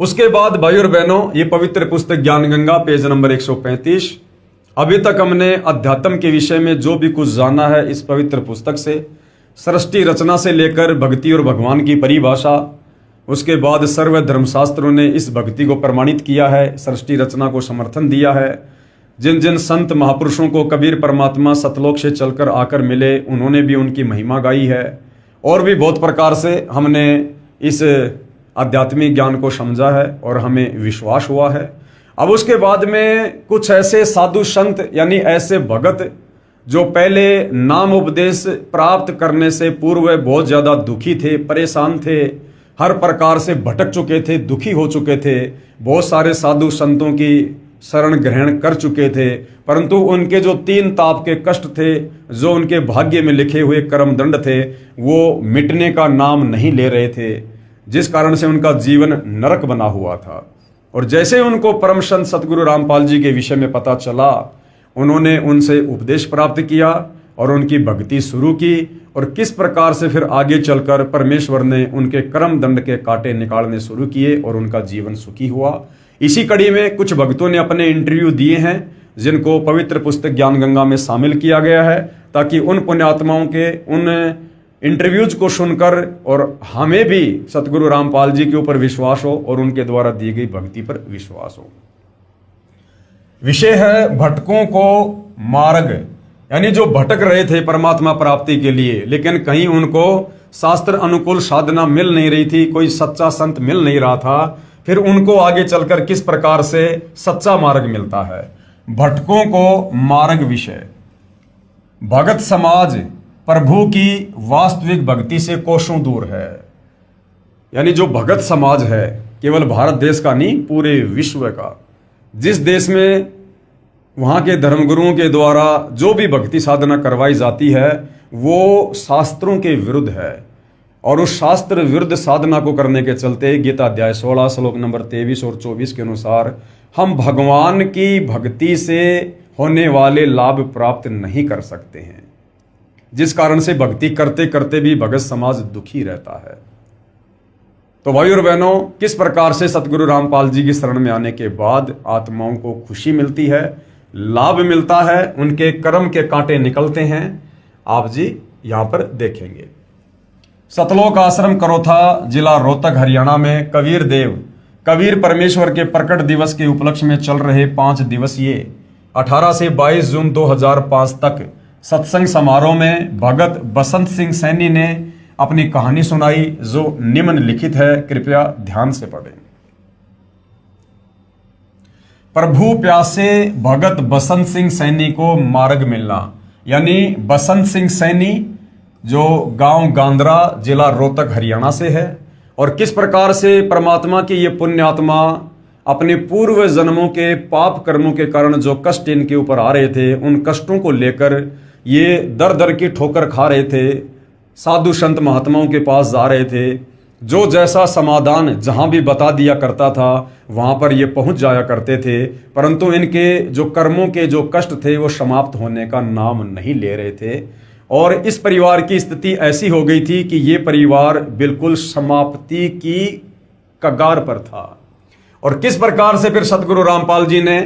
उसके बाद भाई और बहनों, ये पवित्र पुस्तक ज्ञान गंगा पेज नंबर 135। अभी तक हमने अध्यात्म के विषय में जो भी कुछ जाना है इस पवित्र पुस्तक से, सृष्टि रचना से लेकर भक्ति और भगवान की परिभाषा, उसके बाद सर्व धर्मशास्त्रों ने इस भक्ति को प्रमाणित किया है, सृष्टि रचना को समर्थन दिया है। जिन जिन संत महापुरुषों को कबीर परमात्मा सतलोक से चलकर आकर मिले, उन्होंने भी उनकी महिमा गाई है। और भी बहुत प्रकार से हमने इस आध्यात्मिक ज्ञान को समझा है और हमें विश्वास हुआ है। अब उसके बाद में कुछ ऐसे साधु संत यानी ऐसे भगत जो पहले नाम उपदेश प्राप्त करने से पूर्व बहुत ज़्यादा दुखी थे, परेशान थे, हर प्रकार से भटक चुके थे, दुखी हो चुके थे, बहुत सारे साधु संतों की शरण ग्रहण कर चुके थे, परंतु उनके जो 3 ताप के कष्ट थे, जो उनके भाग्य में लिखे हुए कर्म दंड थे, वो मिटने का नाम नहीं ले रहे थे, जिस कारण से उनका जीवन नरक बना हुआ था। और जैसे उनको परम संत सतगुरु रामपाल जी के विषय में पता चला, उन्होंने उनसे उपदेश प्राप्त किया और उनकी भक्ति शुरू की, और किस प्रकार से फिर आगे चलकर परमेश्वर ने उनके कर्म दंड के कांटे निकालने शुरू किए और उनका जीवन सुखी हुआ। इसी कड़ी में कुछ भक्तों ने अपने इंटरव्यू दिए हैं, जिनको पवित्र पुस्तक ज्ञान गंगा में शामिल किया गया है, ताकि उन पुण्यात्माओं के उन इंटरव्यूज को सुनकर और हमें भी सतगुरु रामपाल जी के ऊपर विश्वास हो और उनके द्वारा दी गई भक्ति पर विश्वास हो। विषय है भटकों को मार्ग, यानी जो भटक रहे थे परमात्मा प्राप्ति के लिए, लेकिन कहीं उनको शास्त्र अनुकूल साधना मिल नहीं रही थी, कोई सच्चा संत मिल नहीं रहा था, फिर उनको आगे चलकर किस प्रकार से सच्चा मार्ग मिलता है। भटकों को मार्ग विषय। भगत समाज प्रभु की वास्तविक भक्ति से कोसों दूर है। यानी जो भगत समाज है, केवल भारत देश का नहीं, पूरे विश्व का, जिस देश में वहाँ के धर्मगुरुओं के द्वारा जो भी भक्ति साधना करवाई जाती है वो शास्त्रों के विरुद्ध है, और उस शास्त्र विरुद्ध साधना को करने के चलते गीता अध्याय 16 श्लोक नंबर 23 और 24 के अनुसार हम भगवान की भक्ति से होने वाले लाभ प्राप्त नहीं कर सकते हैं, जिस कारण से भक्ति करते करते भी भगत समाज दुखी रहता है। तो भाई और बहनों, किस प्रकार से सतगुरु रामपाल जी की शरण में आने के बाद आत्माओं को खुशी मिलती है, लाभ मिलता है, उनके कर्म के कांटे निकलते हैं, आप जी यहां पर देखेंगे। सतलोक आश्रम करोथा, जिला रोहतक, हरियाणा में कबीर देव कबीर परमेश्वर के प्रकट दिवस के उपलक्ष्य में चल रहे 5 दिवसीय 18 से 22 जून 2005 तक सत्संग समारोह में भगत बसंत सिंह सैनी ने अपनी कहानी सुनाई, जो निम्नलिखित है, कृपया ध्यान से पढ़ें। प्रभु प्यासे भगत बसंत सिंह सैनी को मार्ग मिलना। यानी बसंत सिंह सैनी जो गांव गांद्रा, जिला रोहतक, हरियाणा से है, और किस प्रकार से परमात्मा की ये पुण्यात्मा अपने पूर्व जन्मों के पाप कर्मों के कारण जो कष्ट इनके ऊपर आ रहे थे, उन कष्टों को लेकर ये दर दर की ठोकर खा रहे थे, साधु संत महात्माओं के पास जा रहे थे, जो जैसा समाधान जहां भी बता दिया करता था वहां पर ये पहुंच जाया करते थे, परंतु इनके जो कर्मों के जो कष्ट थे वो समाप्त होने का नाम नहीं ले रहे थे। और इस परिवार की स्थिति ऐसी हो गई थी कि ये परिवार बिल्कुल समाप्ति की कगार पर था। और किस प्रकार से फिर सतगुरु रामपाल जी ने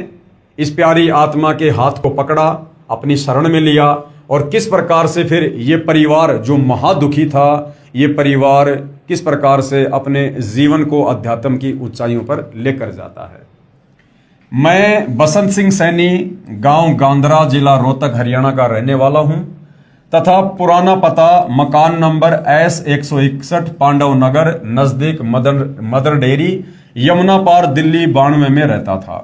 इस प्यारी आत्मा के हाथ को पकड़ा, अपनी शरण में लिया, और किस प्रकार से फिर ये परिवार जो महादुखी था, ये परिवार किस प्रकार से अपने जीवन को अध्यात्म की ऊंचाइयों पर लेकर जाता है। मैं बसंत सिंह सैनी गांव गांद्रा, जिला रोहतक, हरियाणा का रहने वाला हूं, तथा पुराना पता मकान नंबर S161 पांडव नगर, नजदीक मदर डेयरी, यमुना पार, दिल्ली 92 में रहता था।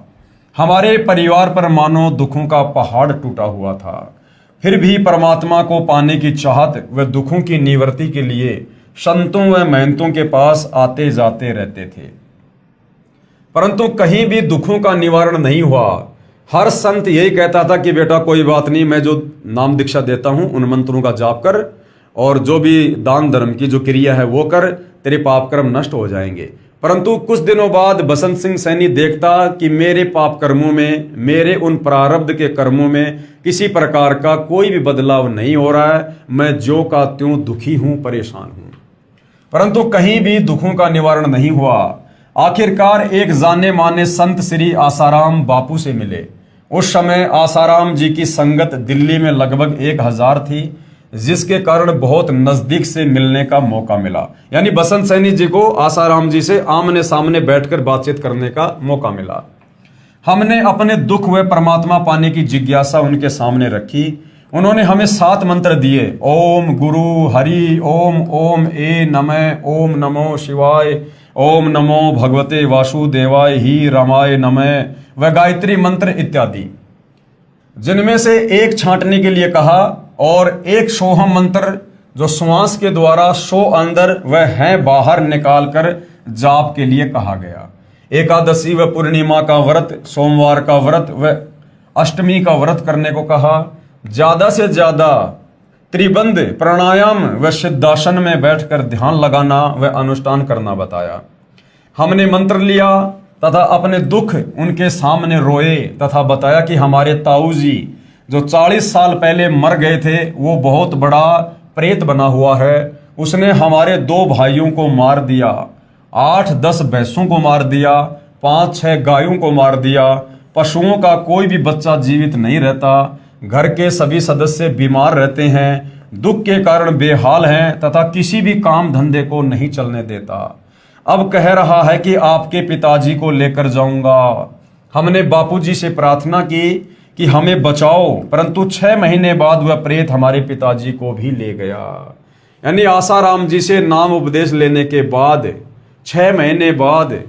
हमारे परिवार पर मानो दुखों का पहाड़ टूटा हुआ था, फिर भी परमात्मा को पाने की चाहत व दुखों की निवृत्ति के लिए संतों व महंतों के पास आते जाते रहते थे, परंतु कहीं भी दुखों का निवारण नहीं हुआ। हर संत यही कहता था कि बेटा कोई बात नहीं, मैं जो नाम दीक्षा देता हूं उन मंत्रों का जाप कर, और जो भी दान धर्म की जो क्रिया है वो कर, तेरे पाप कर्म नष्ट हो जाएंगे। परंतु कुछ दिनों बाद बसंत सिंह सैनी देखता कि मेरे पाप कर्मों में, मेरे उन प्रारब्ध के कर्मों में किसी प्रकार का कोई भी बदलाव नहीं हो रहा है, मैं ज्यों का त्यों दुखी हूं, परेशान हूं, परंतु कहीं भी दुखों का निवारण नहीं हुआ। आखिरकार एक जाने माने संत श्री आसाराम बापू से मिले। उस समय आसाराम जी की संगत दिल्ली में लगभग 1000 थी, जिसके कारण बहुत नजदीक से मिलने का मौका मिला। यानी बसंत सैनी जी को आसाराम जी से आमने सामने बैठकर बातचीत करने का मौका मिला। हमने अपने दुख व परमात्मा पाने की जिज्ञासा उनके सामने रखी। उन्होंने हमें 7 मंत्र दिए। ओम गुरु हरि ओम, ओम ए नमः, ओम नमो शिवाय, ओम नमो भगवते वासुदेवाय ही रमाय नमः व गायत्री मंत्र इत्यादि, जिनमें से एक छांटने के लिए कहा और एक सोहम मंत्र जो श्वास के द्वारा सो अंदर व है बाहर निकालकर जाप के लिए कहा गया। एकादशी व पूर्णिमा का व्रत, सोमवार का व्रत व अष्टमी का व्रत करने को कहा। ज्यादा से ज्यादा त्रिबंध प्राणायाम व सिद्धासन में बैठकर ध्यान लगाना व अनुष्ठान करना बताया। हमने मंत्र लिया तथा अपने दुख उनके सामने रोए तथा बताया कि हमारे ताऊ जी जो 40 साल पहले मर गए थे, वो बहुत बड़ा प्रेत बना हुआ है। उसने हमारे 2 भाइयों को मार दिया, 8-10 भैंसों को मार दिया, 5-6 गायों को मार दिया। पशुओं का कोई भी बच्चा जीवित नहीं रहता। घर के सभी सदस्य बीमार रहते हैं, दुख के कारण बेहाल हैं तथा किसी भी काम धंधे को नहीं चलने देता। अब कह रहा है कि आपके पिताजी को लेकर जाऊंगा। हमने बापूजी से प्रार्थना की कि हमें बचाओ, परंतु 6 महीने बाद वह प्रेत हमारे पिताजी को भी ले गया। यानी आसाराम जी से नाम उपदेश लेने के बाद 6 महीने बाद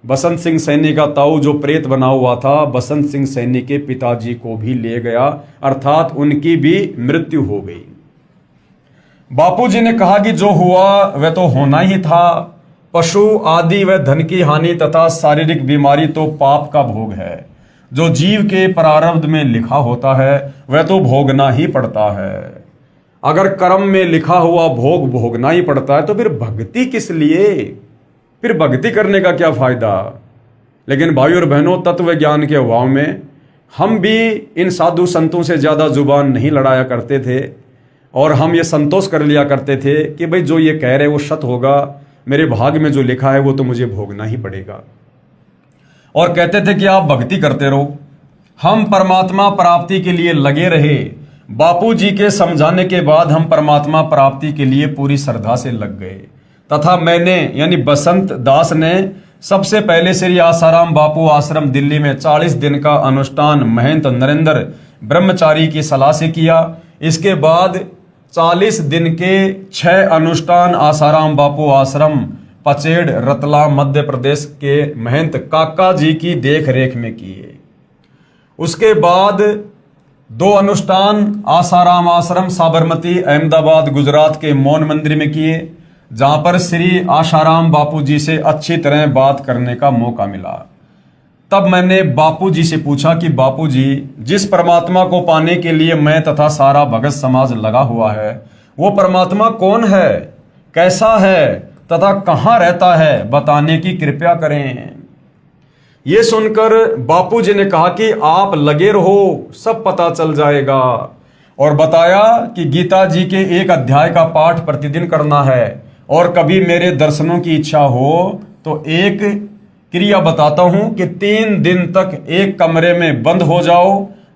बसंत सिंह सैनी का ताऊ जो प्रेत बना हुआ था, बसंत सिंह सैनी के पिताजी को भी ले गया, अर्थात उनकी भी मृत्यु हो गई। बापूजी ने कहा कि जो हुआ वह तो होना ही था। पशु आदि व धन की हानि तथा शारीरिक बीमारी तो पाप का भोग है। जो जीव के प्रारब्ध में लिखा होता है वह तो भोगना ही पड़ता है। अगर कर्म में लिखा हुआ भोग भोगना ही पड़ता है तो फिर भक्ति किस लिए? फिर भक्ति करने का क्या फायदा? लेकिन भाई और बहनों, तत्व ज्ञान के अभाव में हम भी इन साधु संतों से ज्यादा जुबान नहीं लड़ाया करते थे और हम ये संतोष कर लिया करते थे कि भाई जो ये कह रहे वो सत्य होगा, मेरे भाग में जो लिखा है वो तो मुझे भोगना ही पड़ेगा। और कहते थे कि आप भक्ति करते रहो। हम परमात्मा प्राप्ति के लिए लगे रहे। बापूजी के समझाने के बाद हम परमात्मा प्राप्ति के लिए पूरी श्रद्धा से लग गए तथा मैंने यानी बसंत दास ने सबसे पहले श्री आसाराम बापू आश्रम दिल्ली में 40 दिन का अनुष्ठान महंत नरेंद्र ब्रह्मचारी की सलाह से किया। इसके बाद 40 दिन के 6 अनुष्ठान आसाराम बापू आश्रम पचेड़ रतलाम मध्य प्रदेश के महंत काका जी की देख रेख में किए। उसके बाद 2 अनुष्ठान आसाराम आश्रम साबरमती अहमदाबाद गुजरात के मौन मंदिर में किए, जहां पर श्री आसाराम बापू जी से अच्छी तरह बात करने का मौका मिला। तब मैंने बापूजी से पूछा कि बापूजी, जिस परमात्मा को पाने के लिए मैं तथा सारा भगत समाज लगा हुआ है, वो परमात्मा कौन है, कैसा है तथा कहाँ रहता है, बताने की कृपया करें। ये सुनकर बापूजी ने कहा कि आप लगे रहो, सब पता चल जाएगा। और बताया कि गीता जी के 1 अध्याय का पाठ प्रतिदिन करना है और कभी मेरे दर्शनों की इच्छा हो तो एक क्रिया बताता हूं कि 3 दिन तक एक कमरे में बंद हो जाओ।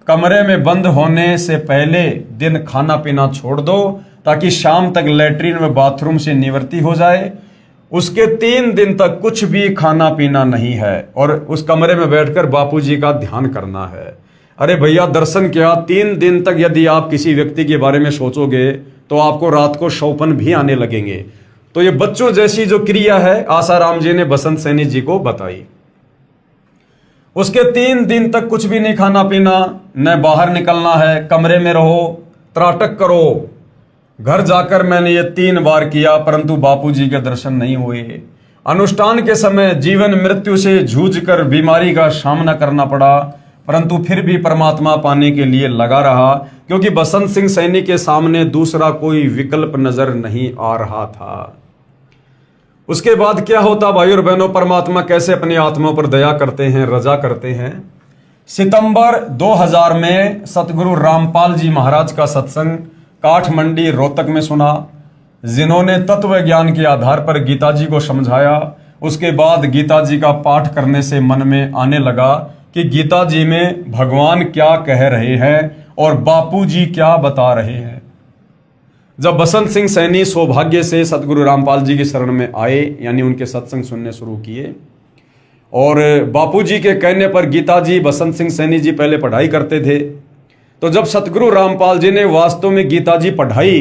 कमरे में बंद होने से पहले दिन खाना पीना छोड़ दो ताकि शाम तक लैट्रिन व बाथरूम से निवृत्ति हो जाए। उसके 3 दिन तक कुछ भी खाना पीना नहीं है और उस कमरे में बैठकर बापूजी का ध्यान करना है। अरे भैया, दर्शन क्या, 3 दिन तक यदि आप किसी व्यक्ति के बारे में सोचोगे तो आपको रात को शौपन भी आने लगेंगे। तो ये बच्चों जैसी जो क्रिया है आसाराम जी ने बसंत सैनी जी को बताई। उसके 3 दिन तक कुछ भी नहीं खाना पीना, न बाहर निकलना है, कमरे में रहो, त्राटक करो। घर जाकर मैंने ये 3 बार किया, परंतु बापूजी के दर्शन नहीं हुए। अनुष्ठान के समय जीवन मृत्यु से जूझकर बीमारी का सामना करना पड़ा, परंतु फिर भी परमात्मा पाने के लिए लगा रहा, क्योंकि बसंत सिंह सैनी के सामने दूसरा कोई विकल्प नजर नहीं आ रहा था। उसके बाद क्या होता भाई और बहनों, परमात्मा कैसे अपनी आत्माओं पर दया करते हैं, रजा करते हैं। सितंबर 2000 में सतगुरु रामपाल जी महाराज का सत्संग काठमंडी रोहतक में सुना, जिन्होंने तत्व ज्ञान के आधार पर गीता जी को समझाया। उसके बाद गीता जी का पाठ करने से मन में आने लगा कि गीता जी में भगवान क्या कह रहे हैं और बापू जी क्या बता रहे हैं। जब बसंत सिंह सैनी सौभाग्य से सतगुरु रामपाल जी की शरण में आए, यानी उनके सत्संग सुनने शुरू किए, और बापू जी के कहने पर गीता जी बसंत सिंह सैनी जी पहले पढ़ाई करते थे, तो जब सतगुरु रामपाल जी ने वास्तव में गीता जी पढ़ाई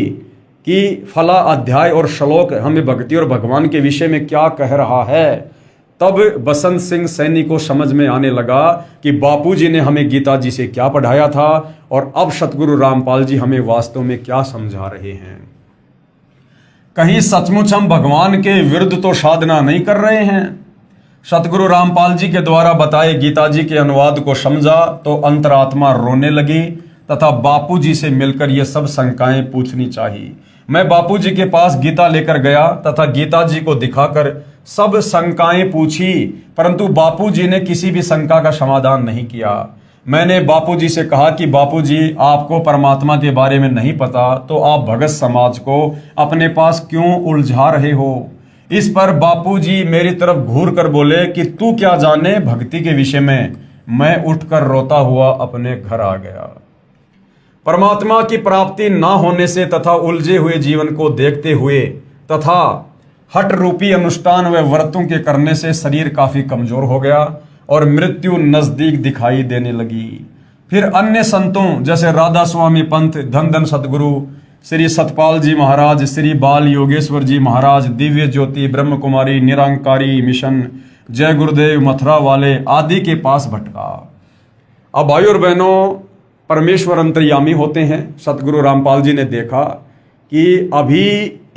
कि फला अध्याय और श्लोक हमें भक्ति और भगवान के विषय में क्या कह रहा है, तब बसंत सिंह सैनी को समझ में आने लगा कि बापू जी ने हमें गीता जी से क्या पढ़ाया था और अब सतगुरु रामपाल जी हमें वास्तव में क्या समझा रहे हैं। कहीं सचमुच हम भगवान के विरुद्ध तो साधना नहीं कर रहे हैं। सतगुरु रामपाल जी के द्वारा बताए गीता जी के अनुवाद को समझा तो अंतरात्मा रोने लगी तथा बापू जी से मिलकर ये सब शंकाएं पूछनी चाहिए। मैं बापू जी के पास गीता लेकर गया तथा गीता जी को दिखाकर सब शंकाएं पूछी, परंतु बापू जी ने किसी भी शंका का समाधान नहीं किया। मैंने बापू जी से कहा कि बापू जी, आपको परमात्मा के बारे में नहीं पता तो आप भगत समाज को अपने पास क्यों उलझा रहे हो। इस पर बापू जी मेरी तरफ घूर कर बोले कि तू क्या जाने भक्ति के विषय में। मैं उठकर रोता हुआ अपने घर आ गया। परमात्मा की प्राप्ति ना होने से तथा उलझे हुए जीवन को देखते हुए तथा हट रूपी अनुष्ठान व व्रतों के करने से शरीर काफी कमजोर हो गया और मृत्यु नजदीक दिखाई देने लगी। फिर अन्य संतों जैसे राधा स्वामी पंथ, धन धन सतगुरु श्री सतपाल जी महाराज, श्री बाल योगेश्वर जी महाराज, दिव्य ज्योति, ब्रह्म कुमारी, निरंकारी मिशन, जय गुरुदेव, मथुरा वाले आदि के पास भटका। अब भाई और बहनों, परमेश्वर अंतर्यामी होते हैं। सतगुरु रामपाल जी ने देखा कि अभी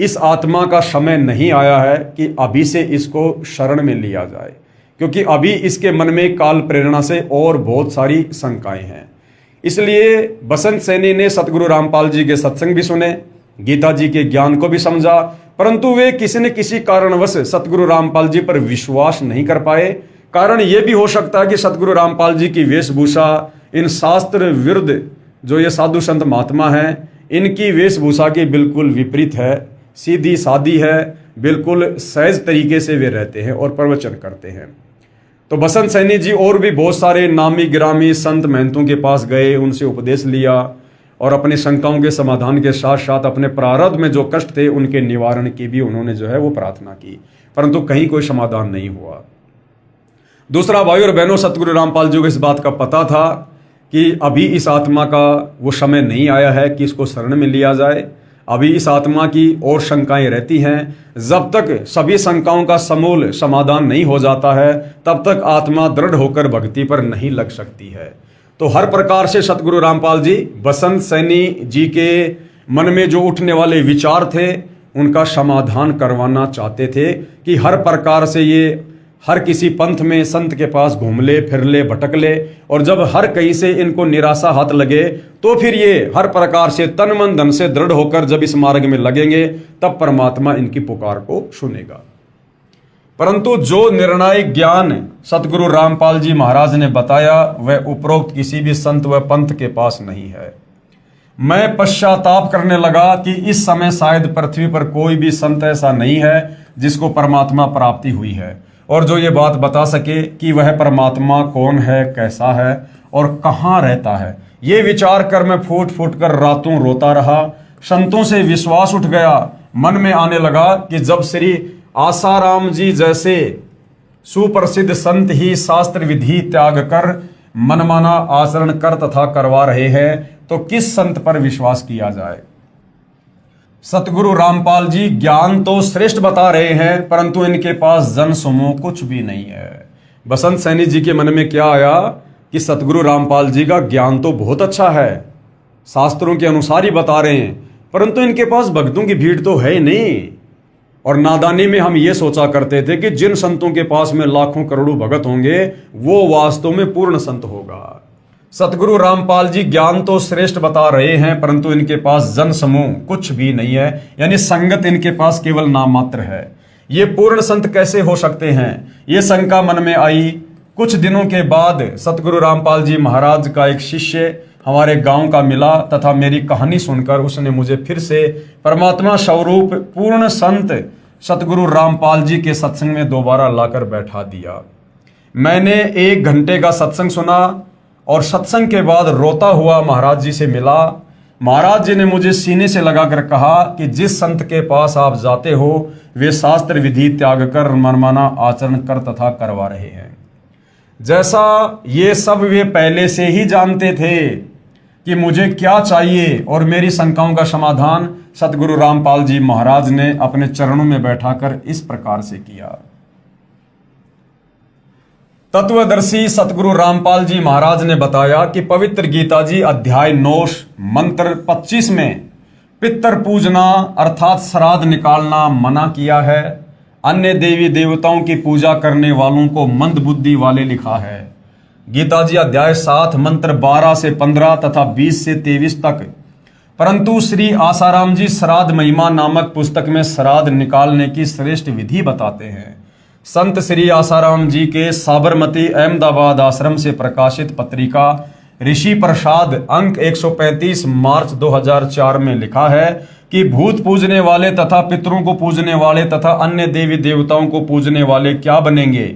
इस आत्मा का समय नहीं आया है कि अभी से इसको शरण में लिया जाए, क्योंकि अभी इसके मन में काल प्रेरणा से और बहुत सारी शंकाएं हैं। इसलिए बसंत सैनी ने सतगुरु रामपाल जी के सत्संग भी सुने, गीता जी के ज्ञान को भी समझा, परंतु वे किसी न किसी कारणवश सतगुरु रामपाल जी पर विश्वास नहीं कर पाए। कारण यह भी हो सकता है कि सतगुरु रामपाल जी की वेशभूषा इन शास्त्र विरुद्ध जो ये साधु संत महात्मा हैं, इनकी वेशभूषा के बिल्कुल विपरीत है, सीधी सादी है, बिल्कुल सहज तरीके से वे रहते हैं और प्रवचन करते हैं। तो बसंत सैनी जी और भी बहुत सारे नामी गिरामी संत महंतों के पास गए, उनसे उपदेश लिया और अपनी शंकाओं के समाधान के साथ साथ अपने प्रारब्ध में जो कष्ट थे उनके निवारण की भी उन्होंने जो है वो प्रार्थना की, परंतु कहीं कोई समाधान नहीं हुआ। दूसरा, भाई और बहनों, सतगुरु रामपाल जी को इस बात का पता था कि अभी इस आत्मा का वो समय नहीं आया है कि इसको शरण में लिया जाए। अभी इस आत्मा की और शंकाएं रहती हैं। जब तक सभी शंकाओं का समूल समाधान नहीं हो जाता है तब तक आत्मा दृढ़ होकर भक्ति पर नहीं लग सकती है। तो हर प्रकार से सतगुरु रामपाल जी बसंत सैनी जी के मन में जो उठने वाले विचार थे उनका समाधान करवाना चाहते थे कि हर प्रकार से ये हर किसी पंथ में संत के पास घूम ले, फिर ले, भटक ले, और जब हर कहीं से इनको निराशा हाथ लगे तो फिर ये हर प्रकार से तन मन धन से दृढ़ होकर जब इस मार्ग में लगेंगे तब परमात्मा इनकी पुकार को सुनेगा। परंतु जो निर्णायक ज्ञान सतगुरु रामपाल जी महाराज ने बताया वह उपरोक्त किसी भी संत व पंथ के पास नहीं है। मैं पश्चाताप करने लगा कि इस समय शायद पृथ्वी पर कोई भी संत ऐसा नहीं है जिसको परमात्मा प्राप्ति हुई है और जो ये बात बता सके कि वह परमात्मा कौन है, कैसा है और कहाँ रहता है। ये विचार कर मैं फूट फूट कर रातों रोता रहा। संतों से विश्वास उठ गया। मन में आने लगा कि जब श्री आसाराम जी जैसे सुप्रसिद्ध संत ही शास्त्र विधि त्याग कर मनमाना आचरण कर तथा करवा रहे हैं तो किस संत पर विश्वास किया जाए। सतगुरु रामपाल जी ज्ञान तो श्रेष्ठ बता रहे हैं परंतु इनके पास जन समूह कुछ भी नहीं है। बसंत सैनी जी के मन में क्या आया कि सतगुरु रामपाल जी का ज्ञान तो बहुत अच्छा है, शास्त्रों के अनुसार ही बता रहे हैं, परंतु इनके पास भक्तों की भीड़ तो है ही नहीं। और नादानी में हम ये सोचा करते थे कि जिन संतों के पास में लाखों करोड़ों भगत होंगे वो वास्तव में पूर्ण संत होगा। सतगुरु रामपाल जी ज्ञान तो श्रेष्ठ बता रहे हैं परंतु इनके पास जन समूह कुछ भी नहीं है, यानी संगत इनके पास केवल नाम मात्र है। ये पूर्ण संत कैसे हो सकते हैं, ये शंका मन में आई। कुछ दिनों के बाद सतगुरु रामपाल जी महाराज का एक शिष्य हमारे गांव का मिला तथा मेरी कहानी सुनकर उसने मुझे फिर से परमात्मा स्वरूप पूर्ण संत सतगुरु रामपाल जी के सत्संग में दोबारा लाकर बैठा दिया। मैंने 1 घंटे का सत्संग सुना और सत्संग के बाद रोता हुआ महाराज जी से मिला। महाराज जी ने मुझे सीने से लगाकर कहा कि जिस संत के पास आप जाते हो वे शास्त्र विधि त्याग कर मनमाना आचरण कर तथा करवा रहे हैं। जैसा ये सब वे पहले से ही जानते थे कि मुझे क्या चाहिए और मेरी शंकाओं का समाधान सतगुरु रामपाल जी महाराज ने अपने चरणों में बैठाकर इस प्रकार से किया। तत्वदर्शी सतगुरु रामपाल जी महाराज ने बताया कि पवित्र गीता जी अध्याय 9 मंत्र 25 में पितर पूजना अर्थात श्राद्ध निकालना मना किया है। अन्य देवी देवताओं की पूजा करने वालों को मंद बुद्धि वाले लिखा है। गीता जी अध्याय 7 मंत्र 12 से 15 तथा 20 से 23 तक। परंतु श्री आसाराम जी श्राद्ध महिमा नामक पुस्तक में श्राद्ध निकालने की श्रेष्ठ विधि बताते हैं। संत श्री आसाराम जी के साबरमती अहमदाबाद आश्रम से प्रकाशित पत्रिका ऋषि प्रसाद अंक 135 मार्च 2004 में लिखा है कि भूत पूजने वाले तथा पितरों को पूजने वाले तथा अन्य देवी देवताओं को पूजने वाले क्या बनेंगे।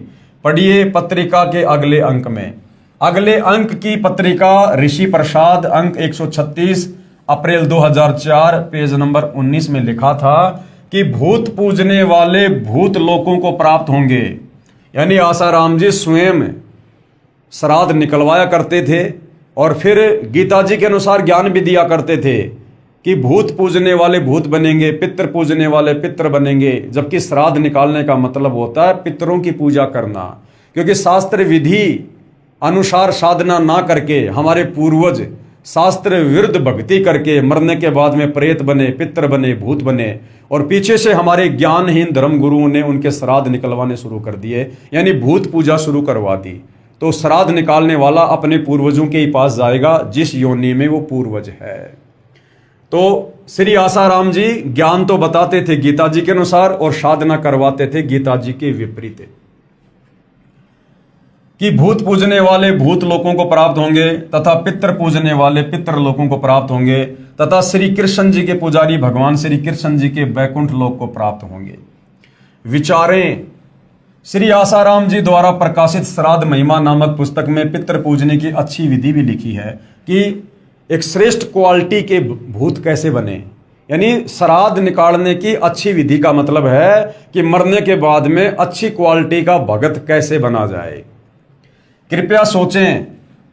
पढ़िए पत्रिका के अगले अंक में। अगले अंक की पत्रिका ऋषि प्रसाद अंक 136 अप्रैल 2004 पेज नंबर 19 में लिखा था कि भूत पूजने वाले भूत लोकों को प्राप्त होंगे। यानी आसाराम जी स्वयं श्राद्ध निकलवाया करते थे और फिर गीता जी के अनुसार ज्ञान भी दिया करते थे कि भूत पूजने वाले भूत बनेंगे, पितर पूजने वाले पितर बनेंगे। जबकि श्राद्ध निकालने का मतलब होता है पितरों की पूजा करना, क्योंकि शास्त्र विधि अनुसार साधना ना करके हमारे पूर्वज शास्त्र विरुद्ध भक्ति करके मरने के बाद में प्रेत बने, पितर बने, भूत बने और पीछे से हमारे ज्ञानहीन धर्म गुरुओं ने उनके श्राद्ध निकलवाने शुरू कर दिए, यानी भूत पूजा शुरू करवा दी। तो श्राद्ध निकालने वाला अपने पूर्वजों के ही पास जाएगा जिस योनि में वो पूर्वज है। तो श्री आसाराम जी ज्ञान तो बताते थे गीता जी के अनुसार और साधना करवाते थे गीता जी के विपरीत, कि भूत पूजने वाले भूत लोकों को प्राप्त होंगे तथा पितर पूजने वाले पितर लोकों को प्राप्त होंगे तथा श्री कृष्ण जी के पुजारी भगवान श्री कृष्ण जी के बैकुंठ लोक को प्राप्त होंगे। विचारें। श्री आसाराम जी द्वारा प्रकाशित श्राद्ध महिमा नामक पुस्तक में पितर पूजने की अच्छी विधि भी लिखी है कि एक श्रेष्ठ क्वालिटी के भूत कैसे बने। यानी श्राद्ध निकालने की अच्छी विधि का मतलब है कि मरने के बाद में अच्छी क्वालिटी का भगत कैसे बना जाए। कृपया सोचें,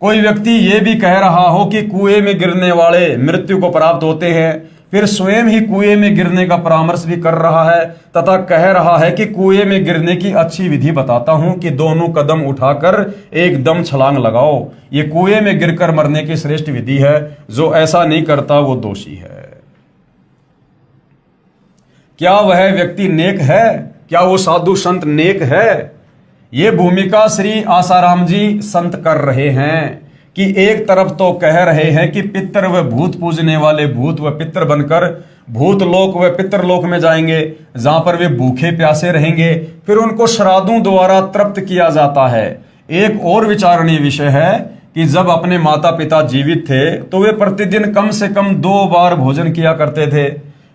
कोई व्यक्ति ये भी कह रहा हो कि कुएं में गिरने वाले मृत्यु को प्राप्त होते हैं, फिर स्वयं ही कुएं में गिरने का परामर्श भी कर रहा है तथा कह रहा है कि कुएं में गिरने की अच्छी विधि बताता हूं कि दोनों कदम उठाकर एकदम छलांग लगाओ। ये कुएं में गिरकर मरने की श्रेष्ठ विधि है। जो ऐसा नहीं करता वो दोषी है। क्या वह व्यक्ति नेक है? क्या वो साधु संत नेक है? ये भूमिका श्री आसाराम जी संत कर रहे हैं कि एक तरफ तो कह रहे हैं कि पितर व भूत पूजने वाले भूत व पितर बनकर भूत लोक व पितर लोक में जाएंगे जहां पर वे भूखे प्यासे रहेंगे, फिर उनको श्राद्धों द्वारा तृप्त किया जाता है। एक और विचारणीय विषय है कि जब अपने माता पिता जीवित थे तो वे प्रतिदिन कम से कम 2 बार भोजन किया करते थे।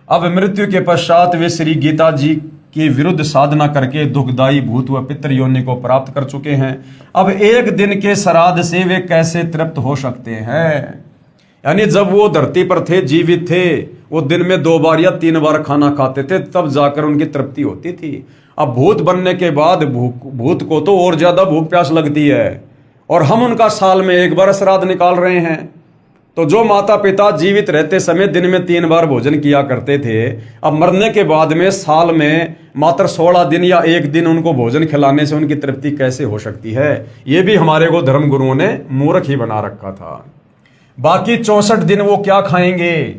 अब मृत्यु के पश्चात वे श्री गीता जी के विरुद्ध साधना करके दुखदायी भूत व पितर योनि को प्राप्त कर चुके हैं। अब एक दिन के श्राद्ध से वे कैसे तृप्त हो सकते हैं? यानी जब वो धरती पर थे, जीवित थे, वो दिन में 2 बार या 3 बार खाना खाते थे, तब जाकर उनकी तृप्ति होती थी। अब भूत बनने के बाद भूत को तो और ज्यादा भूख प्यास लगती है और हम उनका साल में 1 बार श्राद्ध निकाल रहे हैं। तो जो माता पिता जीवित रहते समय दिन में 3 बार भोजन किया करते थे, अब मरने के बाद में साल में मात्र 16 दिन या 1 दिन उनको भोजन खिलाने से उनकी तृप्ति कैसे हो सकती है? ये भी हमारे को धर्म गुरुओं ने मूर्ख ही बना रखा था। बाकी 64 दिन वो क्या खाएंगे?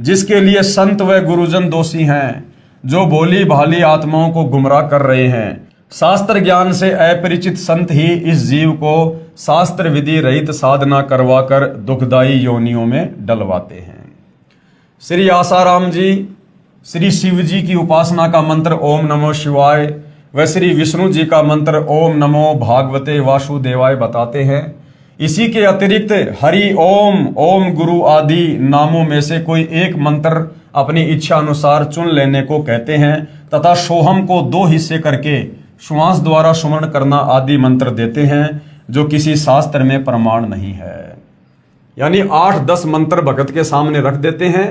जिसके लिए संत व गुरुजन दोषी हैं, जो भोली भाली आत्माओं को गुमराह कर रहे हैं। शास्त्र ज्ञान से अपरिचित संत ही इस जीव को शास्त्र विधि रहित साधना करवाकर दुखदायी योनियों में डलवाते हैं। श्री आसाराम जी श्री शिव जी की उपासना का मंत्र ओम नमो शिवाय व श्री विष्णु जी का मंत्र ओम नमो भागवते वासुदेवाय बताते हैं। इसी के अतिरिक्त हरि ओम, ओम गुरु आदि नामों में से कोई एक मंत्र अपनी इच्छा अनुसार चुन लेने को कहते हैं तथा सोहम को 2 हिस्से करके श्वास द्वारा सुमरण करना आदि मंत्र देते हैं, जो किसी शास्त्र में प्रमाण नहीं है। यानी 8-10 मंत्र भगत के सामने रख देते हैं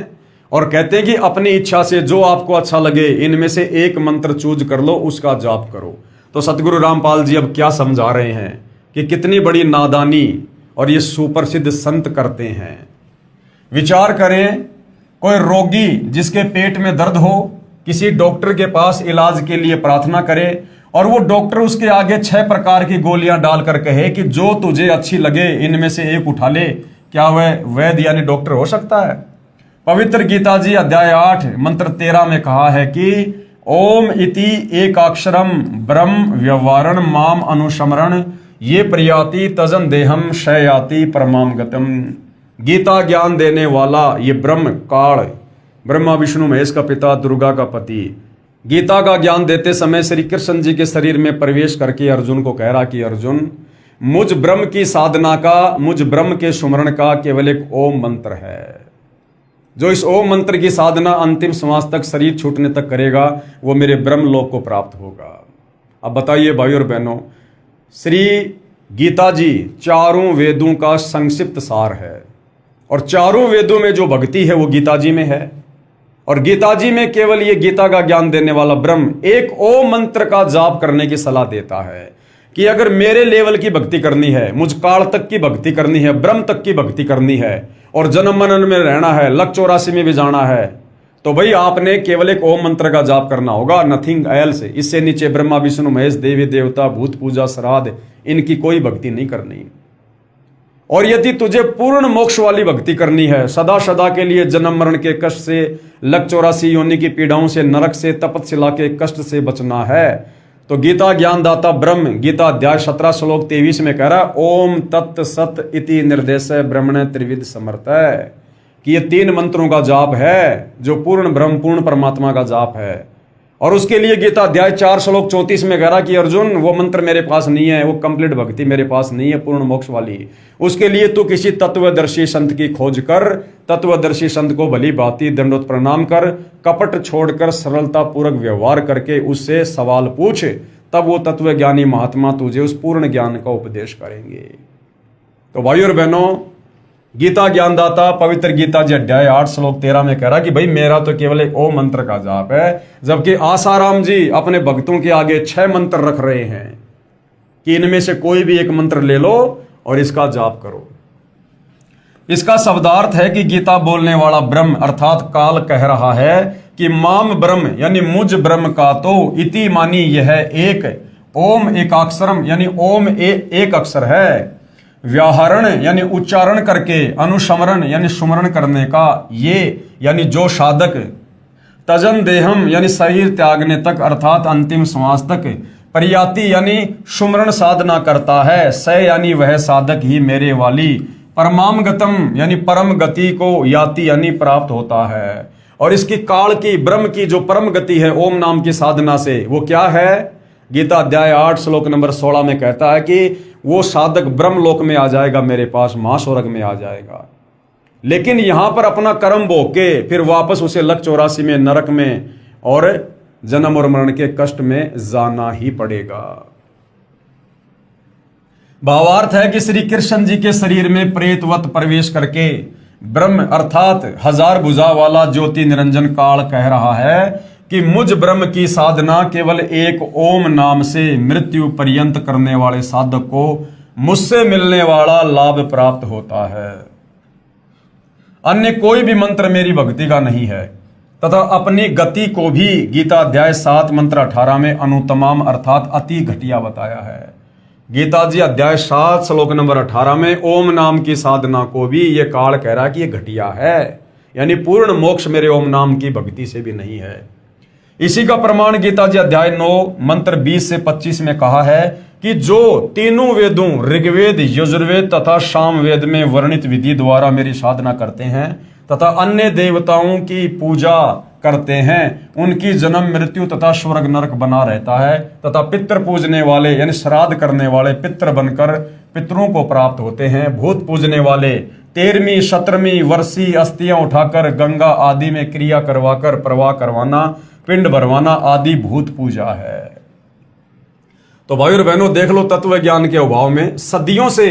और कहते हैं कि अपनी इच्छा से जो आपको अच्छा लगे इनमें से एक मंत्र चूज कर लो, उसका जाप करो। तो सतगुरु रामपाल जी अब क्या समझा रहे हैं कि कितनी बड़ी नादानी और ये सुप्रसिद्ध संत करते हैं। विचार करें, कोई रोगी जिसके पेट में दर्द हो किसी डॉक्टर के पास इलाज के लिए प्रार्थना करे और वो डॉक्टर उसके आगे 6 प्रकार की गोलियां डालकर कहे कि जो तुझे अच्छी लगे इनमें से एक उठा ले, क्या वह वैद्य यानी डॉक्टर हो सकता है? पवित्र गीता जी अध्याय 8 मंत्र 13 में कहा है कि ओम इति एकाक्षरम ब्रह्म व्यवहारण माम अनुसमरण ये प्रयाति तजन देहम शयाति परमाम गतम। गीता ज्ञान देने वाला ये ब्रह्म काल, ब्रह्मा विष्णु महेश का पिता, दुर्गा का पति, गीता का ज्ञान देते समय श्री कृष्ण जी के शरीर में प्रवेश करके अर्जुन को कह रहा कि अर्जुन, मुझ ब्रह्म की साधना का, मुझ ब्रह्म के सुमरण का केवल एक ओम मंत्र है। जो इस ओम मंत्र की साधना अंतिम श्वास तक, शरीर छूटने तक करेगा, वो मेरे ब्रह्म लोक को प्राप्त होगा। अब बताइए भाई और बहनों, श्री गीता जी चारों वेदों का संक्षिप्त सार है और चारों वेदों में जो भक्ति है वो गीता जी में है। और गीता जी में केवल ये गीता का ज्ञान देने वाला ब्रह्म एक ओम मंत्र का जाप करने की सलाह देता है कि अगर मेरे लेवल की भक्ति करनी है, मुझ काल तक की भक्ति करनी है, ब्रह्म तक की भक्ति करनी है और जन्म मरण में रहना है, लक 84 में भी जाना है, तो भाई आपने केवल एक ओम मंत्र का जाप करना होगा, नथिंग एल्स। इससे नीचे ब्रह्मा विष्णु महेश, देवी देवता, भूत पूजा, श्राद्ध, इनकी कोई भक्ति नहीं करनी। और यदि तुझे पूर्ण मोक्ष वाली भक्ति करनी है, सदा सदा के लिए जन्म मरण के कष्ट से, लक 84 योनि की पीड़ाओं से, नरक से, तपस्या के कष्ट से बचना है, तो गीता ज्ञानदाता ब्रह्म गीता अध्याय 17 श्लोक 23 में कह रहा है ओम तत् सत इति निर्देश ब्रह्मण त्रिविध समर्थ है, कि ये 3 मंत्रों का जाप है जो पूर्ण ब्रह्म, पूर्ण परमात्मा का जाप है। और उसके लिए गीता अध्याय 4 श्लोक 34 में कह रहा कि अर्जुन, वो मंत्र मेरे पास नहीं है, वो कंप्लीट भक्ति मेरे पास नहीं है पूर्ण मोक्ष वाली। उसके लिए तू किसी तत्वदर्शी संत की खोज कर, तत्वदर्शी संत को भली भांति दंडवत प्रणाम कर, कपट छोड़कर सरलता पूर्वक व्यवहार करके उससे सवाल पूछ, तब वो तत्वज्ञानी महात्मा तुझे उस पूर्ण ज्ञान का उपदेश करेंगे। तो भाई और बहनों, गीता ज्ञानदाता पवित्र गीता जी अध्याय 8 श्लोक 13 में कह रहा कि भाई मेरा तो केवल एक ओम मंत्र का जाप है, जबकि आसाराम जी अपने भक्तों के आगे 6 मंत्र रख रहे हैं कि इनमें से कोई भी एक मंत्र ले लो और इसका जाप करो। इसका शब्दार्थ है कि गीता बोलने वाला ब्रह्म अर्थात काल कह रहा है कि माम ब्रह्म यानी मुझ ब्रह्म का तो इति मानी यह एक ओम एकाक्षरम यानी ओम एक अक्षर है, व्याहरण यानी उच्चारण करके, अनुस्मरण यानी सुमरण करने का, ये यानी जो साधक, तजन देहम यानी शरीर त्यागने तक अर्थात अंतिम श्वास तक, प्रयाति यानी सुमरण साधना करता है, स यानी वह साधक ही मेरे वाली, परमाम गतम यानी परम गति को याति यानी प्राप्त होता है। और इसकी काल की, ब्रह्म की जो परम गति है ओम नाम की साधना से, वो क्या है? गीता अध्याय 8 श्लोक नंबर 16 में कहता है कि वो साधक ब्रह्म लोक में आ जाएगा, मेरे पास महास्वर्ग में आ जाएगा। लेकिन यहां पर अपना कर्म भोग के फिर वापस उसे लक 84 में, नरक में और जन्म और मरण के कष्ट में जाना ही पड़ेगा। भावार्थ है कि श्री कृष्ण जी के शरीर में प्रेतवत प्रवेश करके ब्रह्म अर्थात 1000 भुजा वाला ज्योति निरंजन काल कह रहा है कि मुझ ब्रह्म की साधना केवल एक ओम नाम से मृत्यु पर्यंत करने वाले साधक को मुझसे मिलने वाला लाभ प्राप्त होता है। अन्य कोई भी मंत्र मेरी भक्ति का नहीं है। तथा अपनी गति को भी गीता अध्याय 7 मंत्र 18 में अनुतमाम अर्थात अति घटिया बताया है। गीता जी अध्याय 7 श्लोक नंबर 18 में ओम नाम की साधना को भी ये काल कह रहा है कि ये घटिया है, यानी पूर्ण मोक्ष मेरे ओम नाम की भक्ति से भी नहीं है। इसी का प्रमाण गीता जी अध्याय 9 मंत्र 20 से 25 में कहा है कि जो तीनों वेदों ऋग्वेद, यजुर्वेद तथा सामवेद में वर्णित विधि द्वारा मेरी साधना करते हैं तथा अन्य देवताओं की पूजा करते हैं, उनकी जन्म मृत्यु तथा स्वर्ग नरक बना रहता है तथा पितृ पूजने वाले यानी श्राद्ध करने वाले पितृ बनकर पितरों को प्राप्त होते हैं। भूत पूजने वाले 13वीं 17वीं वर्षीय अस्थियां उठाकर गंगा आदि में क्रिया करवाकर प्रवाह करवाना पिंड भरवाना आदि भूत पूजा है। तो भाई और बहनों, देख लो, तत्व ज्ञान के अभाव में सदियों से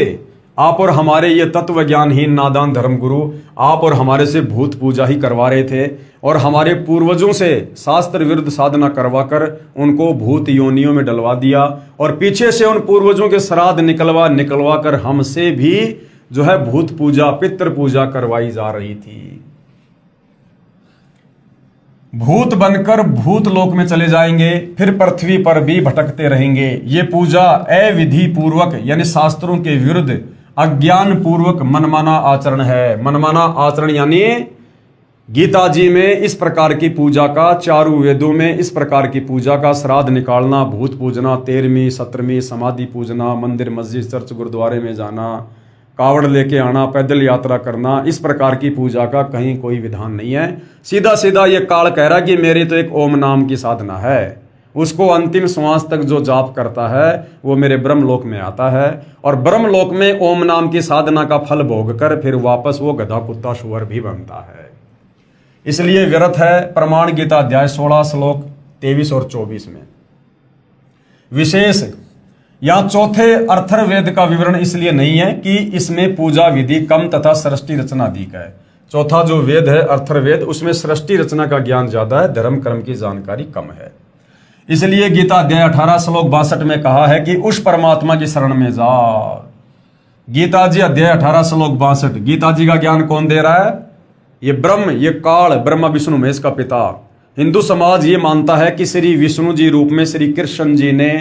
आप और हमारे ये तत्व ज्ञानहीन नादान धर्मगुरु आप और हमारे से भूत पूजा ही करवा रहे थे और हमारे पूर्वजों से शास्त्र विरुद्ध साधना करवाकर उनको भूत योनियों में डलवा दिया और पीछे से उन पूर्वजों के श्राद्ध निकलवा कर हमसे भी जो है भूत पूजा पितृ पूजा करवाई जा रही थी। भूत बनकर भूत लोक में चले जाएंगे, फिर पृथ्वी पर भी भटकते रहेंगे। ये पूजा अविधि पूर्वक यानी शास्त्रों के विरुद्ध अज्ञान पूर्वक मनमाना आचरण है। मनमाना आचरण यानी गीता जी में इस प्रकार की पूजा का, चारों वेदों में इस प्रकार की पूजा का, श्राद्ध निकालना, भूत पूजना, 13वीं 17वीं समाधि पूजना, मंदिर मस्जिद चर्च गुरुद्वारे में जाना, कावड़ लेके आना, पैदल यात्रा करना, इस प्रकार की पूजा का कहीं कोई विधान नहीं है। सीधा सीधा ये काल कह रहा कि मेरी तो एक ओम नाम की साधना है, उसको अंतिम श्वास तक जो जाप करता है वो मेरे ब्रह्मलोक में आता है और ब्रह्मलोक में ओम नाम की साधना का फल भोग कर फिर वापस वो गधा कुत्ता सुअर भी बनता है। इसलिए व्यर्थ है प्रमाण गीता अध्याय 16 श्लोक 23 और 24 में। विशेष यहां चौथे अर्थर्वेद का विवरण इसलिए नहीं है कि इसमें पूजा विधि कम तथा सृष्टि रचना अधिक है। चौथा जो वेद है अर्थर्वेद, उसमें सृष्टि रचना का ज्ञान ज्यादा है, धर्म कर्म की जानकारी कम है। इसलिए गीता अध्याय 18 श्लोक 62 में कहा है कि उस परमात्मा की शरण में जा। गीता जी अध्याय 18 श्लोक 62। गीता जी का ज्ञान कौन दे रहा है? ये ब्रह्म, ये काल, ब्रह्मा विष्णु महेश का पिता। हिंदू समाज ये मानता है कि श्री विष्णु जी रूप में श्री कृष्ण जी ने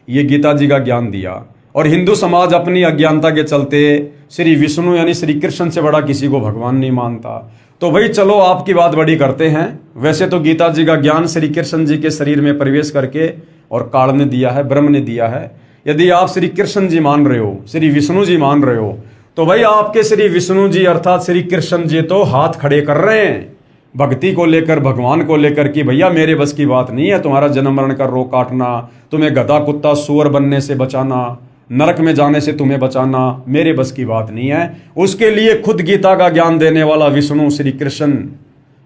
ये गीता जी का ज्ञान दिया और हिंदू समाज अपनी अज्ञानता के चलते श्री विष्णु यानी श्री कृष्ण से बड़ा किसी को भगवान नहीं मानता। तो भाई चलो आपकी बात बड़ी करते हैं। वैसे तो गीता जी का ज्ञान श्री कृष्ण जी के शरीर में प्रवेश करके और काल ने दिया है, ब्रह्म ने दिया है। यदि आप श्री कृष्ण जी मान रहे हो, श्री विष्णु जी मान रहे हो, तो भाई आपके श्री विष्णु जी अर्थात श्री कृष्ण जी तो हाथ खड़े कर रहे हैं भक्ति को लेकर, भगवान को लेकर कि भैया मेरे बस की बात नहीं है तुम्हारा जन्म मरण का रोग काटना, तुम्हें गधा कुत्ता सुअर बनने से बचाना, नरक में जाने से तुम्हें बचाना, मेरे बस की बात नहीं है। उसके लिए खुद गीता का ज्ञान देने वाला विष्णु श्री कृष्ण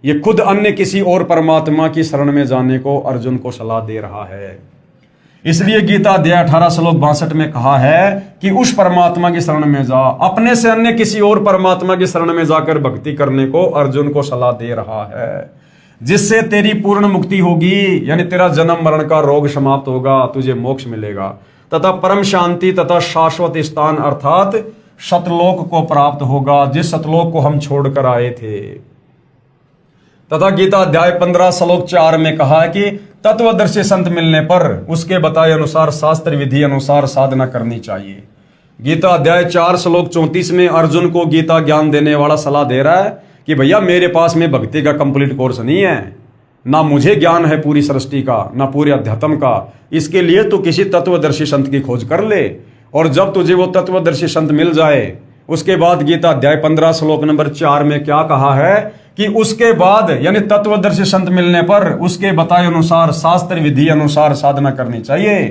ये खुद अन्य किसी और परमात्मा की शरण में जाने को अर्जुन को सलाह दे रहा है। इसलिए गीता अध्याय 18 श्लोक 62 में कहा है कि उस परमात्मा की शरण में जा। अपने से अन्य किसी और परमात्मा की शरण में जाकर भक्ति करने को अर्जुन को सलाह दे रहा है, जिससे तेरी पूर्ण मुक्ति होगी, यानी तेरा जन्म मरण का रोग समाप्त होगा, तुझे मोक्ष मिलेगा तथा परम शांति तथा शाश्वत स्थान अर्थात सतलोक को प्राप्त होगा, जिस सतलोक को हम छोड़कर आए थे। तथा गीता अध्याय 15 श्लोक 4 में कहा है कि तत्वदर्शी संत मिलने पर उसके बताए अनुसार शास्त्र विधि अनुसार साधना करनी चाहिए। गीता अध्याय 4 श्लोक 34 में अर्जुन को गीता ज्ञान देने वाला सलाह दे रहा है कि भैया मेरे पास में भक्ति का कंप्लीट कोर्स नहीं है, ना मुझे ज्ञान है पूरी सृष्टि का, ना पूरे अध्यात्म का। इसके लिए तू किसी तत्वदर्शी संत की खोज कर ले और जब तुझे वो तत्वदर्शी संत मिल जाए उसके बाद गीता अध्याय 15 श्लोक नंबर 4 में क्या कहा है कि उसके बाद यानी तत्वदर्शी संत मिलने पर उसके बताए अनुसार शास्त्र विधि अनुसार साधना करनी चाहिए,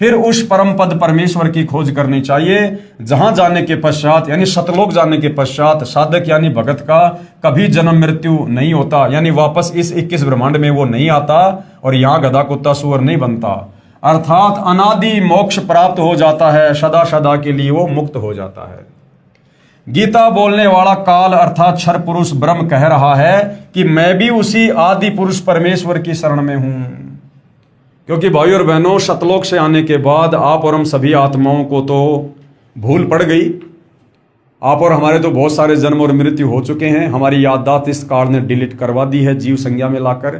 फिर उस परम पद परमेश्वर की खोज करनी चाहिए, जहां जाने के पश्चात यानी सतलोक जाने के पश्चात साधक यानी भगत का कभी जन्म मृत्यु नहीं होता, यानी वापस इस 21 ब्रह्मांड में वो नहीं आता और यहां गधा कुत्ता सुअर नहीं बनता, अर्थात अनादि मोक्ष प्राप्त हो जाता है, सदा सदा के लिए वो मुक्त हो जाता है। गीता बोलने वाला काल अर्थात क्षर पुरुष ब्रह्म कह रहा है कि मैं भी उसी आदि पुरुष परमेश्वर की शरण में हूं। क्योंकि भाई और बहनों, सतलोक से आने के बाद आप और हम सभी आत्माओं को तो भूल पड़ गई। आप और हमारे तो बहुत सारे जन्म और मृत्यु हो चुके हैं, हमारी याददाश्त इस काल ने डिलीट करवा दी है जीव संज्ञा में लाकर।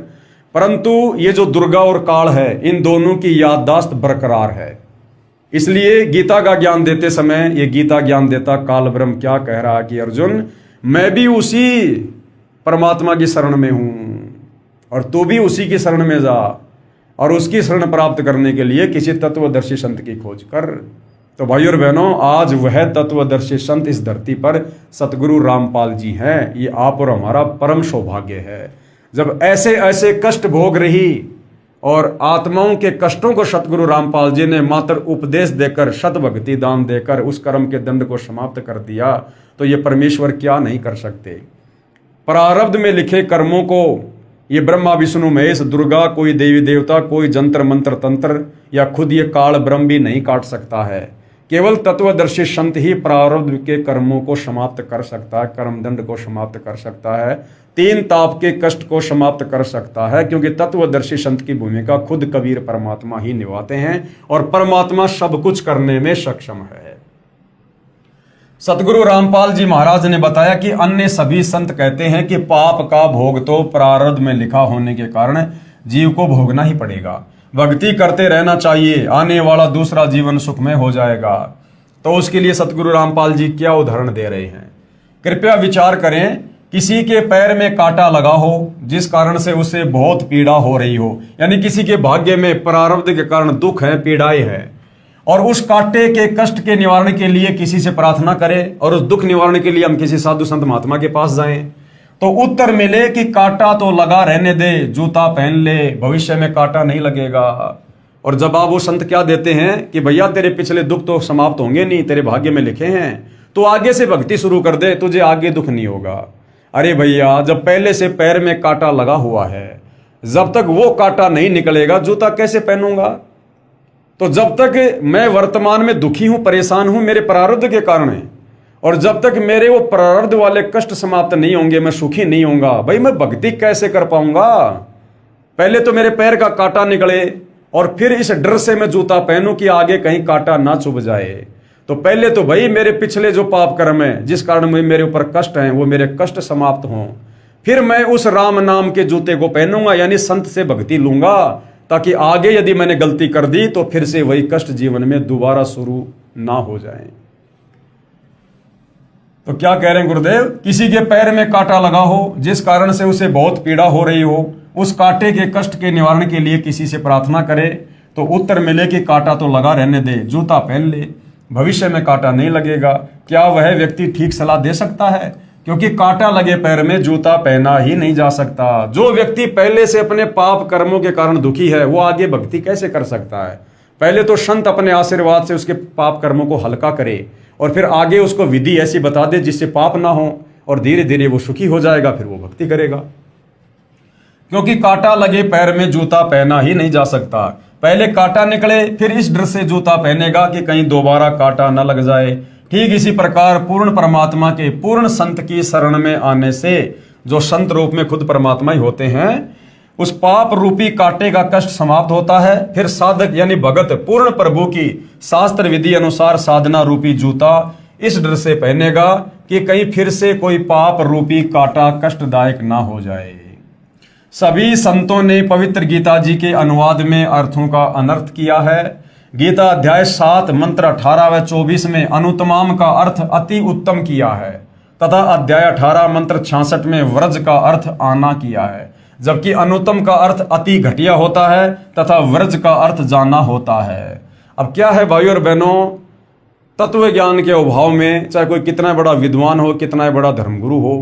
परंतु ये जो दुर्गा और काल है, इन दोनों की याददाश्त बरकरार है। इसलिए गीता का ज्ञान देते समय ये गीता ज्ञान देता काल ब्रह्म क्या कह रहा है कि अर्जुन मैं भी उसी परमात्मा की शरण में हूं और तू भी उसी की शरण में जा और उसकी शरण प्राप्त करने के लिए किसी तत्वदर्शी संत की खोज कर। तो भाई और बहनों, आज वह तत्वदर्शी संत इस धरती पर सतगुरु रामपाल जी हैं। ये आप और हमारा परम सौभाग्य है। जब ऐसे ऐसे कष्ट भोग रही और आत्माओं के कष्टों को सतगुरु रामपाल जी ने मात्र उपदेश देकर, शत भक्ति दान देकर उस कर्म के दंड को समाप्त कर दिया, तो ये परमेश्वर क्या नहीं कर सकते। प्रारब्ध में लिखे कर्मों को ये ब्रह्मा विष्णु महेश दुर्गा, कोई देवी देवता, कोई जंतर मंत्र तंत्र या खुद ये काल ब्रह्म भी नहीं काट सकता है। केवल तत्वदर्शी संत ही प्रारब्ध के कर्मों को समाप्त कर सकता है, कर्मदंड को समाप्त कर सकता है, तीन ताप के कष्ट को समाप्त कर सकता है, क्योंकि तत्वदर्शी संत की भूमिका खुद कबीर परमात्मा ही निभाते हैं और परमात्मा सब कुछ करने में सक्षम है। सतगुरु रामपाल जी महाराज ने बताया कि अन्य सभी संत कहते हैं कि पाप का भोग तो प्रारब्ध में लिखा होने के कारण जीव को भोगना ही पड़ेगा, भक्ति करते रहना चाहिए, आने वाला दूसरा जीवन सुखमय हो जाएगा। तो उसके लिए सतगुरु रामपाल जी क्या उदाहरण दे रहे हैं? कृपया विचार करें, किसी के पैर में कांटा लगा हो जिस कारण से उसे बहुत पीड़ा हो रही हो, यानी किसी के भाग्य में प्रारब्ध के कारण दुख है, पीड़ाएं है, और उस कांटे के कष्ट के निवारण के लिए किसी से प्रार्थना करें और उस दुख निवारण के लिए हम किसी साधु संत महात्मा के पास जाएं, तो उत्तर मिले कि कांटा तो लगा रहने दे, जूता पहन ले, भविष्य में कांटा नहीं लगेगा। और जवाब वो संत क्या देते हैं कि भैया तेरे पिछले दुख तो समाप्त होंगे नहीं, तेरे भाग्य में लिखे हैं, तो आगे से भक्ति शुरू कर दे, तुझे आगे दुख नहीं होगा। अरे भैया, जब पहले से पैर में कांटा लगा हुआ है, जब तक वो कांटा नहीं निकलेगा जूता कैसे पहनूंगा? तो जब तक मैं वर्तमान में दुखी हूं, परेशान हूं मेरे प्रारब्ध के कारण है, और जब तक मेरे वो प्रारब्ध वाले कष्ट समाप्त नहीं होंगे, मैं सुखी नहीं होऊंगा, भाई मैं भक्ति कैसे कर पाऊंगा? पहले तो मेरे पैर का कांटा निकले और फिर इस डर से मैं जूता पहनूं कि आगे कहीं कांटा ना चुभ जाए। तो पहले तो भाई मेरे पिछले जो पाप कर्म है जिस कारण मेरे ऊपर कष्ट हैं वो मेरे कष्ट समाप्त हों, फिर मैं उस राम नाम के जूते को पहनूंगा, यानी संत से भक्ति लूंगा, ताकि आगे यदि मैंने गलती कर दी तो फिर से वही कष्ट जीवन में दोबारा शुरू ना हो जाए। तो क्या कह रहे हैं गुरुदेव? किसी के पैर में कांटा लगा हो जिस कारण से उसे बहुत पीड़ा हो रही हो, उस कांटे के कष्ट के निवारण के लिए किसी से प्रार्थना करे, तो उत्तर मिले कि कांटा तो लगा रहने दे, जूता पहन ले, भविष्य में कांटा नहीं लगेगा। क्या वह व्यक्ति ठीक सलाह दे सकता है? क्योंकि कांटा लगे पैर में जूता पहना ही नहीं जा सकता। जो व्यक्ति पहले से अपने पाप कर्मों के कारण दुखी है वो आगे भक्ति कैसे कर सकता है? पहले तो संत अपने आशीर्वाद से उसके पाप कर्मों को हल्का करे और फिर आगे उसको विधि ऐसी बता दे जिससे पाप ना हो, और धीरे धीरे वो सुखी हो जाएगा, फिर वो भक्ति करेगा। क्योंकि कांटा लगे पैर में जूता पहना ही नहीं जा सकता। पहले कांटा निकले फिर इस डर से जूता पहनेगा कि कहीं दोबारा कांटा न लग जाए। ठीक इसी प्रकार पूर्ण परमात्मा के पूर्ण संत की शरण में आने से, जो संत रूप में खुद परमात्मा ही होते हैं, उस पाप रूपी कांटे का कष्ट समाप्त होता है। फिर साधक यानी भगत पूर्ण प्रभु की शास्त्र विधि अनुसार साधना रूपी जूता इस डर से पहनेगा कि कहीं फिर से कोई पाप रूपी कांटा कष्टदायक ना हो जाए। सभी संतों ने पवित्र गीता जी के अनुवाद में अर्थों का अनर्थ किया है। गीता अध्याय 7 मंत्र 18 व 24 में अनुत्तमाम का अर्थ अति उत्तम किया है, तथा अध्याय 18 मंत्र 66 में व्रज का अर्थ आना किया है, जबकि अनुत्तम का अर्थ अति घटिया होता है तथा व्रज का अर्थ जाना होता है। अब क्या है भाइयों और बहनों, तत्व ज्ञान के अभाव में चाहे कोई कितना बड़ा विद्वान हो, कितना बड़ा धर्मगुरु हो,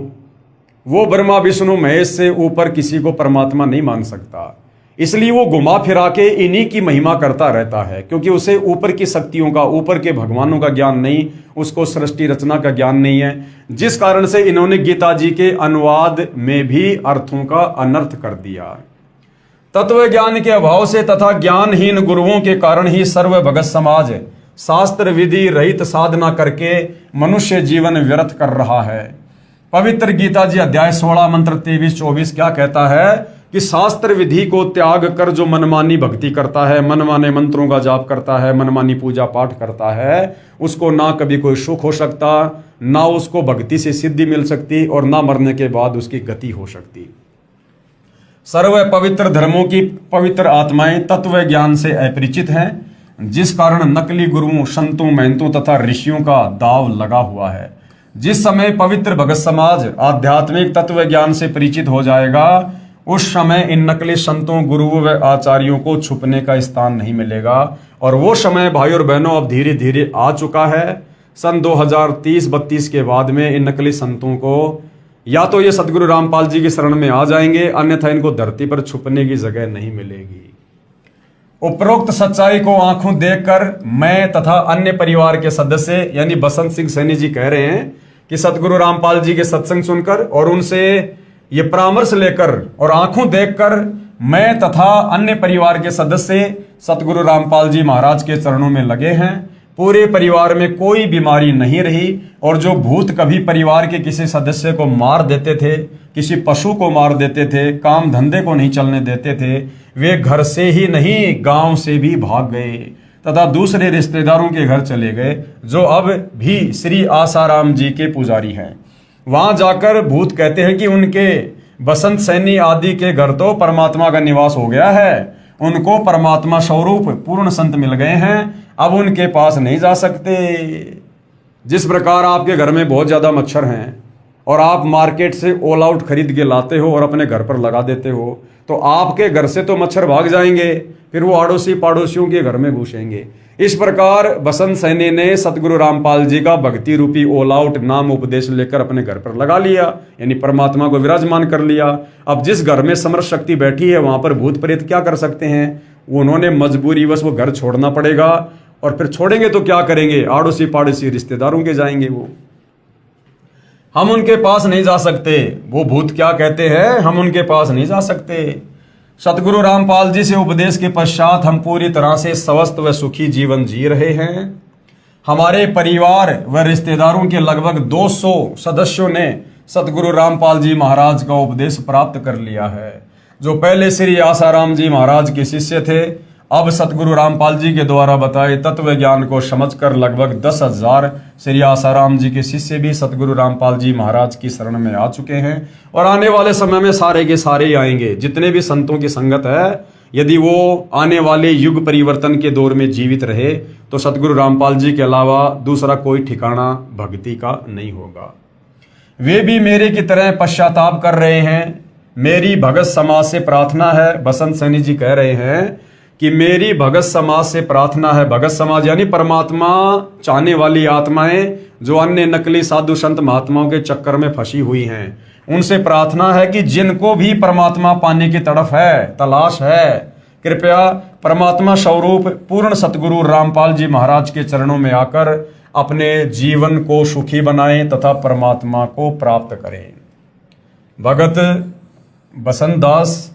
वो ब्रह्मा विष्णु महेश से ऊपर किसी को परमात्मा नहीं मान सकता। इसलिए वो घुमा फिरा के इन्हीं की महिमा करता रहता है, क्योंकि उसे ऊपर की शक्तियों का, ऊपर के भगवानों का ज्ञान नहीं, उसको सृष्टि रचना का ज्ञान नहीं है, जिस कारण से इन्होंने गीता जी के अनुवाद में भी अर्थों का अनर्थ कर दिया। तत्व ज्ञान के अभाव से तथा ज्ञानहीन गुरुओं के कारण ही सर्व भगत समाज शास्त्र विधि रहित साधना करके मनुष्य जीवन व्यर्थ कर रहा है। पवित्र गीता जी अध्याय 16 मंत्र 23-24 क्या कहता है कि शास्त्र विधि को त्याग कर जो मनमानी भक्ति करता है, मनमाने मंत्रों का जाप करता है, मनमानी पूजा पाठ करता है, उसको ना कभी कोई सुख हो सकता, ना उसको भक्ति से सिद्धि मिल सकती, और ना मरने के बाद उसकी गति हो सकती। सर्व पवित्र धर्मों की पवित्र आत्माएं तत्व ज्ञान से अपरिचित हैं, जिस कारण नकली गुरुओं, संतों, महंतों तथा ऋषियों का दाव लगा हुआ है। जिस समय पवित्र भगत समाज आध्यात्मिक तत्व ज्ञान से परिचित हो जाएगा, उस समय इन नकली संतों, गुरुओं व आचार्यों को छुपने का स्थान नहीं मिलेगा। और वो समय भाई और बहनों अब धीरे धीरे आ चुका है। सन 2030-32 के बाद में इन नकली संतों को या तो ये सदगुरु रामपाल जी की शरण में आ जाएंगे, अन्यथा इनको धरती पर छुपने की जगह नहीं मिलेगी। उपरोक्त सच्चाई को आंखों देखकर मैं तथा अन्य परिवार के सदस्य यानी बसंत सिंह सैनी जी कह रहे हैं कि सतगुरु रामपाल जी के सत्संग सुनकर और उनसे ये परामर्श लेकर और आंखों देखकर मैं तथा अन्य परिवार के सदस्य सतगुरु रामपाल जी महाराज के चरणों में लगे हैं। पूरे परिवार में कोई बीमारी नहीं रही और जो भूत कभी परिवार के किसी सदस्य को मार देते थे, किसी पशु को मार देते थे, काम धंधे को नहीं चलने देते थे, वे घर से ही नहीं गांव से भी भाग गए तथा दूसरे रिश्तेदारों के घर चले गए जो अब भी श्री आसाराम जी के पुजारी हैं। वहां जाकर भूत कहते हैं कि उनके बसंत सैनी आदि के घर तो परमात्मा का निवास हो गया है, उनको परमात्मा स्वरूप पूर्ण संत मिल गए हैं, अब उनके पास नहीं जा सकते। जिस प्रकार आपके घर में बहुत ज्यादा मच्छर हैं और आप मार्केट से ऑल आउट खरीद के लाते हो और अपने घर पर लगा देते हो, तो आपके घर से तो मच्छर भाग जाएंगे, फिर वो अड़ोसी पड़ोसियों के घर में घुसेंगे। इस प्रकार बसंत सैनी ने सतगुरु रामपाल जी का भक्ति रूपी ऑल आउट नाम उपदेश लेकर अपने घर पर लगा लिया, यानी परमात्मा को विराजमान कर लिया। अब जिस घर में समर्थ शक्ति बैठी है वहां पर भूत प्रेत क्या कर सकते हैं? उन्होंने मजबूरीवश वो घर छोड़ना पड़ेगा, और फिर छोड़ेंगे तो क्या करेंगे? आड़ोसी पाड़ोसी रिश्तेदारों के जाएंगे वो। हम उनके पास नहीं जा सकते। वो भूत क्या कहते हैं? हम उनके पास नहीं जा सकते। सतगुरु रामपाल जी से उपदेश के पश्चात हम पूरी तरह से स्वस्थ व सुखी जीवन जी रहे हैं। हमारे परिवार व रिश्तेदारों के लगभग 200 सदस्यों ने सतगुरु रामपाल जी महाराज का उपदेश प्राप्त कर लिया है। जो पहले श्री आसाराम जी महाराज के शिष्य थे, अब सतगुरु रामपाल जी के द्वारा बताए तत्व ज्ञान को समझकर लगभग 10,000 श्री आसाराम जी के शिष्य भी सतगुरु रामपाल जी महाराज की शरण में आ चुके हैं और आने वाले समय में सारे के सारे ही आएंगे। जितने भी संतों की संगत है, यदि वो आने वाले युग परिवर्तन के दौर में जीवित रहे तो सतगुरु रामपाल जी के अलावा दूसरा कोई ठिकाना भक्ति का नहीं होगा। वे भी मेरे की तरह पश्चाताप कर रहे हैं। मेरी भगत समाज से प्रार्थना है, बसंत सैनी जी कह रहे हैं कि मेरी भगत समाज से प्रार्थना है। भगत समाज यानी परमात्मा चाहने वाली आत्माएं जो अन्य नकली साधु संत महात्माओं के चक्कर में फंसी हुई हैं, उनसे प्रार्थना है कि जिनको भी परमात्मा पाने की तड़फ है, तलाश है, कृपया परमात्मा स्वरूप पूर्ण सतगुरु रामपाल जी महाराज के चरणों में आकर अपने जीवन को सुखी बनाएं तथा परमात्मा को प्राप्त करें। भगत बसंत दास,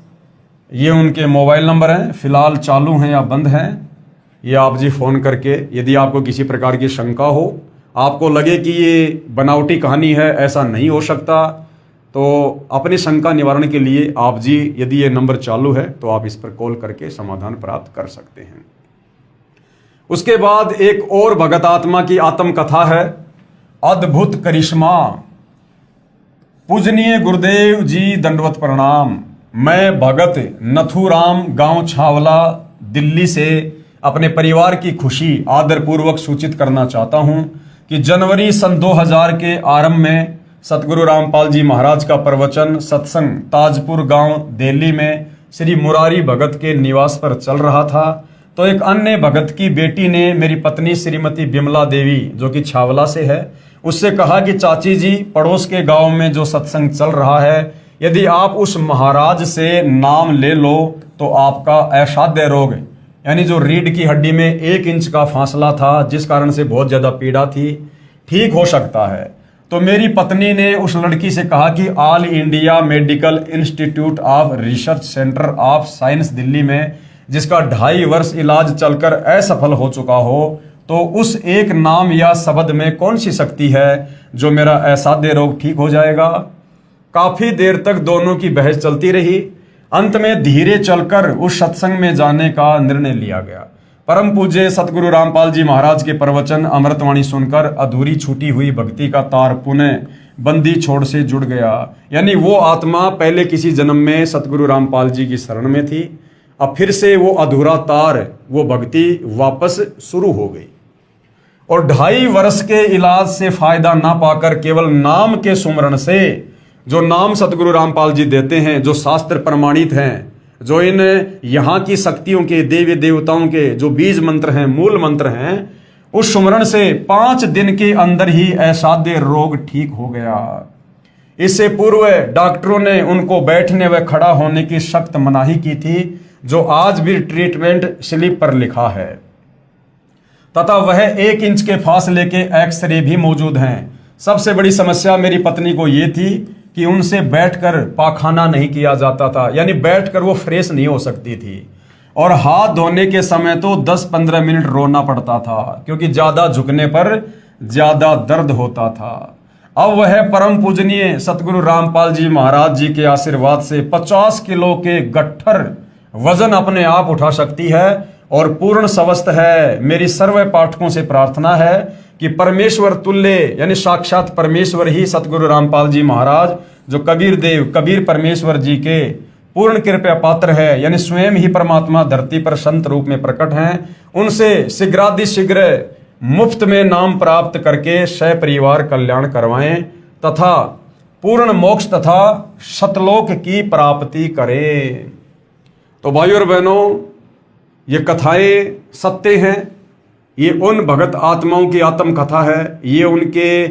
ये उनके मोबाइल नंबर हैं, फिलहाल चालू हैं या बंद हैं। ये आप जी फ़ोन करके यदि आपको किसी प्रकार की शंका हो, आपको लगे कि ये बनावटी कहानी है, ऐसा नहीं हो सकता, तो अपनी शंका निवारण के लिए आप जी यदि ये नंबर चालू है तो आप इस पर कॉल करके समाधान प्राप्त कर सकते हैं। उसके बाद एक और भगत आत्मा की आत्मकथा है, अद्भुत करिश्मा। पूजनीय गुरुदेव जी दंडवत प्रणाम। मैं भगत नथुराम गांव छावला दिल्ली से अपने परिवार की खुशी आदरपूर्वक सूचित करना चाहता हूं कि जनवरी सन 2000 के आरंभ में सतगुरु रामपाल जी महाराज का प्रवचन सत्संग ताजपुर गांव दिल्ली में श्री मुरारी भगत के निवास पर चल रहा था, तो एक अन्य भगत की बेटी ने मेरी पत्नी श्रीमती बिमला देवी जो कि छावला से है, उससे कहा कि चाची जी, पड़ोस के गांव में जो सत्संग चल रहा है, यदि आप उस महाराज से नाम ले लो तो आपका असाध्य रोग, यानी जो रीढ़ की हड्डी में 1 इंच का फासला था, जिस कारण से बहुत ज्यादा पीड़ा थी, ठीक हो सकता है। तो मेरी पत्नी ने उस लड़की से कहा कि all India medical institute of research centre of science Delhi में जिसका 2.5 वर्ष इलाज चलकर असफल हो चुका हो, तो उस एक नाम या शब्द में कौन सी शक्ति है जो मेरा असाध्य रोग ठीक हो जाएगा। काफी देर तक दोनों की बहस चलती रही। अंत में धीरे चलकर उस सत्संग में जाने का निर्णय लिया गया। परम पूज्य सतगुरु रामपाल जी महाराज के प्रवचन अमृतवाणी सुनकर अधूरी छूटी हुई भक्ति का तार पुनः बंदी छोड़ से जुड़ गया, यानी वो आत्मा पहले किसी जन्म में सतगुरु रामपाल जी की शरण में थी, अब फिर से वो अधूरा तार, वो भक्ति वापस शुरू हो गई। और 2.5 वर्ष के इलाज से फायदा ना पाकर केवल नाम के सुमरण से, जो नाम सतगुरु रामपाल जी देते हैं, जो शास्त्र प्रमाणित हैं, जो इन यहाँ की शक्तियों के, देवी देवताओं के जो बीज मंत्र हैं, मूल मंत्र हैं, उस सुमरण से 5 दिन के अंदर ही असाध्य रोग ठीक हो गया। इससे पूर्व डॉक्टरों ने उनको बैठने व खड़ा होने की सख्त मनाही की थी, जो आज भी ट्रीटमेंट स्लिप पर लिखा है, तथा वह 1 इंच के फासले के एक्सरे भी मौजूद हैं। सबसे बड़ी समस्या मेरी पत्नी को ये थी कि उनसे बैठकर पाखाना नहीं किया जाता था, यानी बैठकर वो फ्रेश नहीं हो सकती थी। और हाथ धोने के समय तो 10-15 मिनट रोना पड़ता था, क्योंकि ज्यादा झुकने पर ज्यादा दर्द होता था। अब वह परम पूजनीय सतगुरु रामपाल जी महाराज जी के आशीर्वाद से 50 किलो के गट्ठर वजन अपने आप उठा सकती है और पूर्ण स्वस्थ है। मेरी सर्व पाठकों से प्रार्थना है कि परमेश्वर तुल्य यानी साक्षात परमेश्वर ही सतगुरु रामपाल जी महाराज, जो कबीर देव कबीर परमेश्वर जी के पूर्ण कृपया पात्र है, यानी स्वयं ही परमात्मा धरती पर संत रूप में प्रकट हैं, उनसे शीघ्रातिशीघ्र मुफ्त में नाम प्राप्त करके सपरिवार कल्याण करवाएं तथा पूर्ण मोक्ष तथा सतलोक की प्राप्ति करें। तो भाइयों और बहनों, ये कथाएं सत्य हैं। ये उन भगत आत्माओं की आत्म कथा है। ये उनके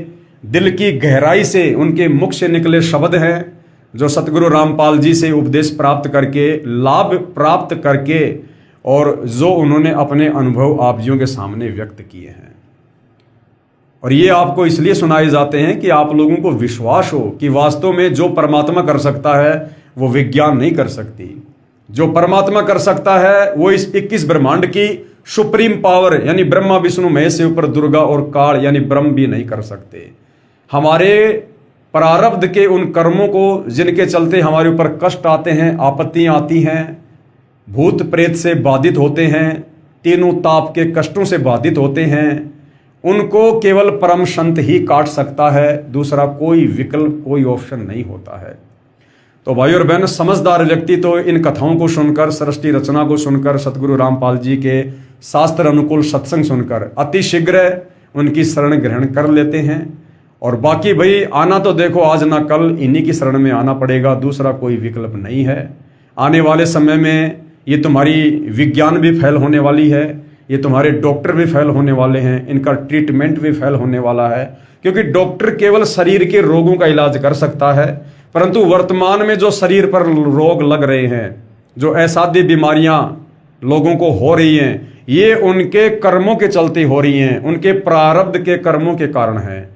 दिल की गहराई से, उनके मुख से निकले शब्द हैं, जो सतगुरु रामपाल जी से उपदेश प्राप्त करके, लाभ प्राप्त करके, और जो उन्होंने अपने अनुभव आप जियों के सामने व्यक्त किए हैं। और ये आपको इसलिए सुनाए जाते हैं कि आप लोगों को विश्वास हो कि वास्तव में जो परमात्मा कर सकता है वो विज्ञान नहीं कर सकती। जो परमात्मा कर सकता है वो इस 21 ब्रह्मांड की सुप्रीम पावर यानी ब्रह्मा विष्णु महेश से ऊपर दुर्गा और काल यानी ब्रह्म भी नहीं कर सकते। हमारे प्रारब्ध के उन कर्मों को जिनके चलते हमारे ऊपर कष्ट आते हैं, आपत्तियां आती हैं, भूत प्रेत से बाधित होते हैं, तीनों ताप के कष्टों से बाधित होते हैं, उनको केवल परम संत ही काट सकता है। दूसरा कोई विकल्प, कोई ऑप्शन नहीं होता है। तो भाई और बहन, समझदार व्यक्ति तो इन कथाओं को सुनकर, सृष्टि रचना को सुनकर, सतगुरु रामपाल जी के शास्त्र अनुकूल सत्संग सुनकर अति शीघ्र उनकी शरण ग्रहण कर लेते हैं। और बाकी भाई आना तो देखो आज ना कल इन्हीं की शरण में आना पड़ेगा, दूसरा कोई विकल्प नहीं है। आने वाले समय में ये तुम्हारी विज्ञान भी फेल होने वाली है, ये तुम्हारे डॉक्टर भी फेल होने वाले हैं, इनका ट्रीटमेंट भी फेल होने वाला है, क्योंकि डॉक्टर केवल शरीर के रोगों का इलाज कर सकता है, परंतु वर्तमान में जो शरीर पर रोग लग रहे हैं, जो असाध्य बीमारियां लोगों को हो रही हैं, ये उनके कर्मों के चलते हो रही हैं, उनके प्रारब्ध के कर्मों के कारण है।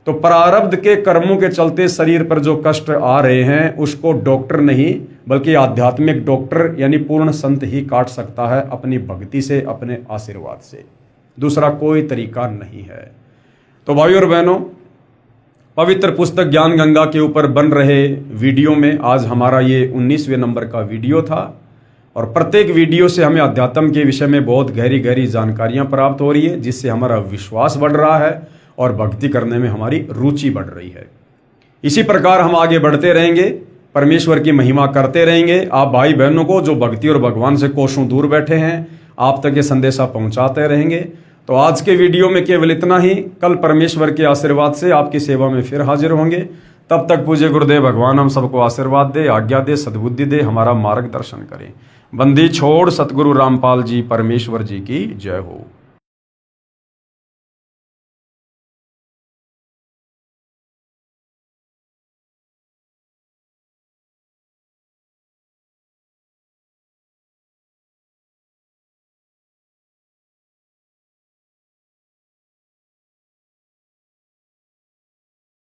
तो प्रारब्ध के कर्मों के चलते शरीर पर जो कष्ट आ रहे हैं उसको डॉक्टर नहीं बल्कि आध्यात्मिक डॉक्टर यानी पूर्ण संत ही काट सकता है, अपनी भक्ति से, अपने आशीर्वाद से। दूसरा कोई तरीका नहीं है। तो भाइयों और बहनों, पवित्र पुस्तक ज्ञान गंगा के ऊपर बन रहे वीडियो में आज हमारा ये 19वें नंबर का वीडियो था। और प्रत्येक वीडियो से हमें अध्यात्म के विषय में बहुत गहरी गहरी जानकारियां प्राप्त हो रही है, जिससे हमारा विश्वास बढ़ रहा है और भक्ति करने में हमारी रुचि बढ़ रही है। इसी प्रकार हम आगे बढ़ते रहेंगे, परमेश्वर की महिमा करते रहेंगे। आप भाई बहनों को जो भक्ति और भगवान से कोसों दूर बैठे हैं, आप तक ये संदेशा पहुंचाते रहेंगे। तो आज के वीडियो में केवल इतना ही। कल परमेश्वर के आशीर्वाद से आपकी सेवा में फिर हाजिर होंगे। तब तक पूज्य गुरुदेव भगवान हम सबको आशीर्वाद दे, आज्ञा दे, सद्बुद्धि दे, हमारा मार्गदर्शन करें। बंदी छोड़ सतगुरु रामपाल जी परमेश्वर जी की जय हो।